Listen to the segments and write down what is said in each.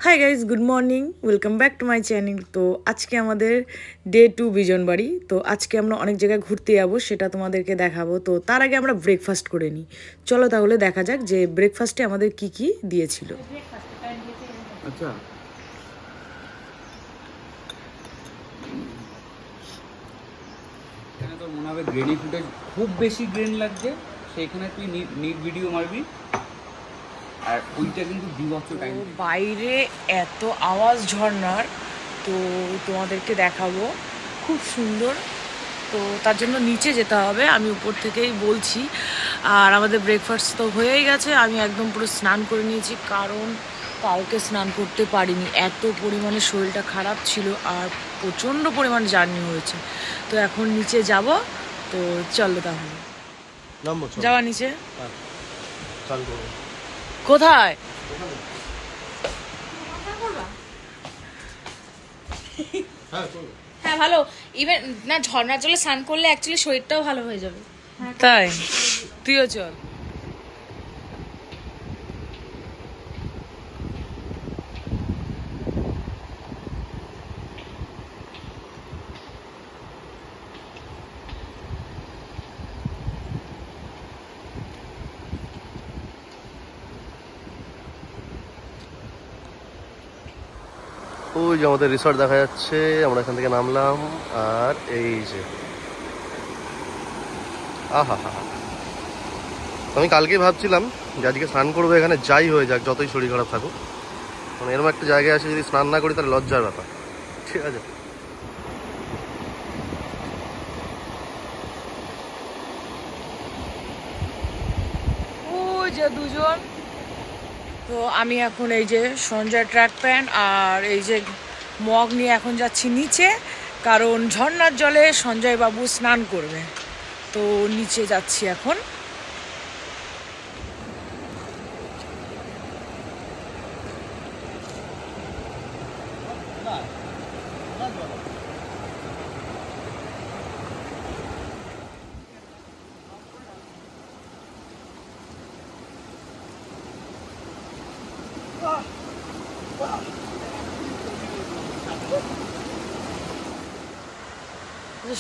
Hi guys, good morning, welcome back to my channel. তো আজকে আমাদের ডে 2 বিজনবাড়ি। তো আজকে আমরা অনেক জায়গায় ঘুরতে যাবো, সেটা তোমাদেরকে দেখাবো। তো তার আগে আমরা ব্রেকফাস্ট করে নিই। চলো তাহলে দেখা যাক যে ব্রেকফাস্টে আমাদের কি কি দিয়েছিল। আচ্ছা, এখানে তোর মনে হবে গ্রেনি ফুটেজ খুব বেশি গ্রেন লাগছে, সেইখানে তুই নিট ভিডিও মারবি। আর ওইটা কিন্তু বিভৎস টাইম। বাইরে এত আওয়াজ ঝর্ণার, তো তোমাদেরকে দেখাবো, খুব সুন্দর। তো তার জন্য নিচে যেতে হবে, আমি উপর থেকেই বলছি। আর আমাদের ব্রেকফাস্ট তো হয়েই গেছে, আমি একদম পুরো স্নান করে নিয়েছি, কারণ কালকে স্নান করতে পারিনি, এত পরিমাণে শরীরটা খারাপ ছিল আর প্রচণ্ড পরিমাণে জার্নি হয়েছে। তো এখন নিচে যাব, তো চলো তাহলে যাওয়া নিচে। কোথায়? হ্যাঁ ভালো, ইভেন না ঝর্ণার জলে স্নান করলে অ্যাকচুয়ালি শরীরটাও ভালো হয়ে যাবে। তাই তুইও চল। ওই যে আমাদের রিসর্ট দেখা যাচ্ছে, আমরা এখান থেকে নামলাম। আর এই যে আহা হা, আমি কালকেই ভাবছিলাম যে আজকে স্নান করবো এখানে, যাই হয়ে যাক, যতই শরীর খারাপ থাকুক। মানে এরকম একটা জায়গায় আছে, যদি স্নান না করি তাহলে লজ্জার ব্যাপার। ঠিক আছে, ওই যে দুজন। তো আমি এখন এই যে সঞ্জয় ট্র্যাক প্যান্ট আর এই যে মগ নিয়ে এখন যাচ্ছি নিচে, কারণ ঝর্ণার জলে সঞ্জয় বাবু স্নান করবে। তো নিচে যাচ্ছি এখন।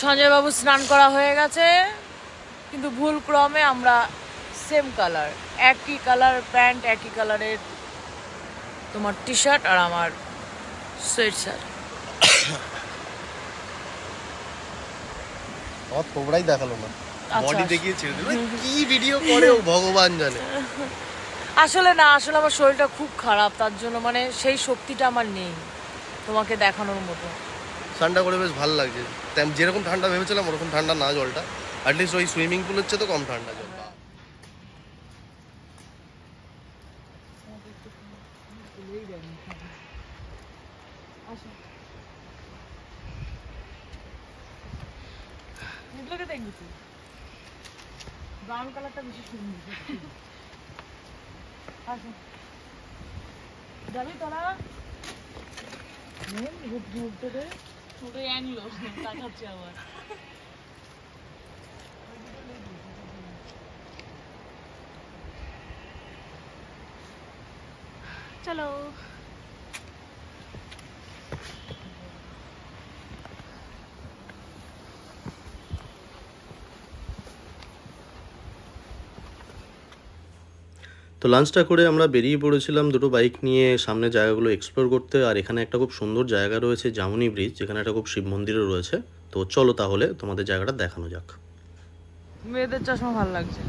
সঞ্জয় বাবু স্নান করা হয়ে গেছে, কিন্তু ভুল ক্রমে আমরা সেম কালার, একই কালার প্যান্ট, একই কালারের তোমার টি শার্ট আর আমার সোয়েট শার্ট। আমার তোমরাই দেখালো না, আচ্ছা। বডি দেখিয়ে ছেড়ে দিল। কি ভিডিও করে ও ভগবান জানে। আসলে না, আসলে আমার শরীরটা খুব খারাপ, তার জন্য মানে সেই শক্তিটা আমার নেই তোমাকে দেখানোর মতো। ঠান্ডা করে বেশ ভালো লাগছে, যেরকম ঠান্ডা ভেবেছিলাম ওরকম ঠান্ডা না জলটা। অ্যাটলিস্ট ওই সুইমিং পুলের চেয়ে তো কম ঠান্ডা জল। ব্রাউন কালারটা বেশি সুন্দর। যাবি তোরা? ঘুরতে দে, পুরো অ্যাংলো তাকাচ্ছে আবার। চলো। তো লাঞ্চটা করে আমরা বেরিয়ে পড়েছিলাম দুটো বাইক নিয়ে সামনে জায়গাগুলো এক্সপ্লোর করতে। আর এখানে একটা খুব সুন্দর জায়গা রয়েছে, জামুনি ব্রিজ, যেখানে একটা খুব শিব মন্দিরও রয়েছে। তো চলো তাহলে তোমাদের জায়গাটা দেখানো যাক। মেয়েদের চশমা ভালো লাগছে।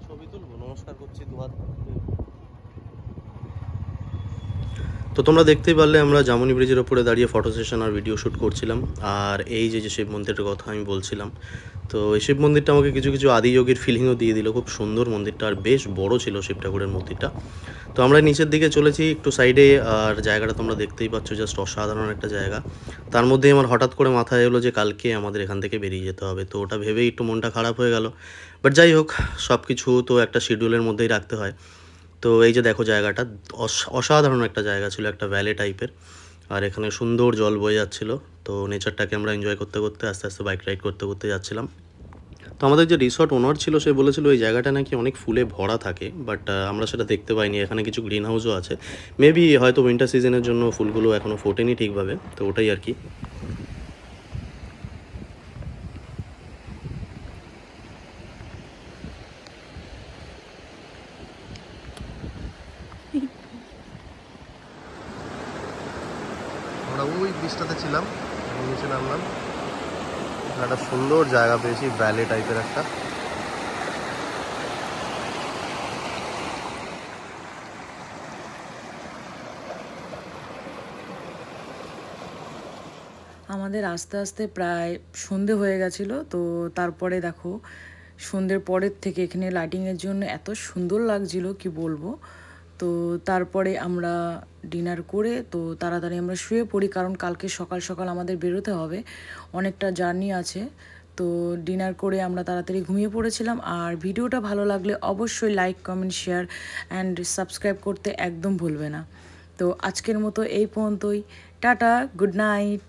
ছবি তুলবো, নমস্কার করছি দুহাত। তো তোমরা দেখতেই পারলে আমরা জামুনি ব্রিজের ওপরে দাঁড়িয়ে ফটো সেশন আর ভিডিও শ্যুট করছিলাম। আর এই যে শিব মন্দিরের কথা আমি বলছিলাম, তো এই শিব মন্দিরটা আমাকে কিছু কিছু আদিযোগীর ফিলিংও দিয়ে দিল। খুব সুন্দর মন্দিরটা, আর বেশ বড় ছিল শিব ঠাকুরের মূর্তিটা। তো আমরা নিচের দিকে চলেছি একটু সাইডে, আর জায়গাটা তোমরা দেখতেই পাচ্ছ, জাস্ট অসাধারণ একটা জায়গা। তার মধ্যেই আমার হঠাৎ করে মাথায় এলো যে কালকে আমাদের এখান থেকে বেরিয়ে যেতে হবে, তো ওটা ভেবেই একটু মনটা খারাপ হয়ে গেল। বাট যাই হোক, সব কিছু তো একটা শিডিউলের মধ্যেই রাখতে হয়। তো এই যে দেখো জায়গাটা অসাধারণ একটা জায়গা ছিল, একটা ভ্যালি টাইপের, আর এখানে সুন্দর জল বয়ে যাচ্ছিলো। তো নেচারটাকে আমরা এনজয় করতে করতে আস্তে আস্তে বাইক রাইড করতে করতে যাচ্ছিলাম। তো আমাদের যে রিসর্ট ওনার ছিল সে বলেছিল এই জায়গাটা নাকি অনেক ফুলে ভরা থাকে, বাট আমরা সেটা দেখতে পাইনি। এখানে কিছু গ্রিন হাউসও আছে, মেবি হয়তো উইন্টার সিজনের জন্য ফুলগুলো এখনও ফোটেনি ঠিকভাবে, তো ওটাই আর কি। আমরা ওই ব্রিজটাতে ছিলাম, নিচে নামলাম, একটা সুন্দর জায়গা পেয়েছি, ভ্যালি টাইপের একটা। আমাদের আস্তে আস্তে প্রায় সন্ধে হয়ে গেছিলো। তো তারপরে দেখো সন্ধ্যের পরের থেকে এখানে লাইটিংয়ের জন্য এত সুন্দর লাগছিল কি বলবো। তো তারপরে আমরা ডিনার করে তো তাড়াতাড়ি আমরা শুয়ে পড়ি, কারণ কালকে সকাল সকাল আমাদের বেরোতে হবে, অনেকটা জার্নি আছে। তো ডিনার করে আমরা তাড়াতাড়ি ঘুমিয়ে পড়েছিলাম। আর ভিডিওটা ভালো লাগলে অবশ্যই like, comment, share and subscribe করতে একদম ভুলবে না। তো আজকের মতো এই পর্যন্তই, টাটা, গুড নাইট।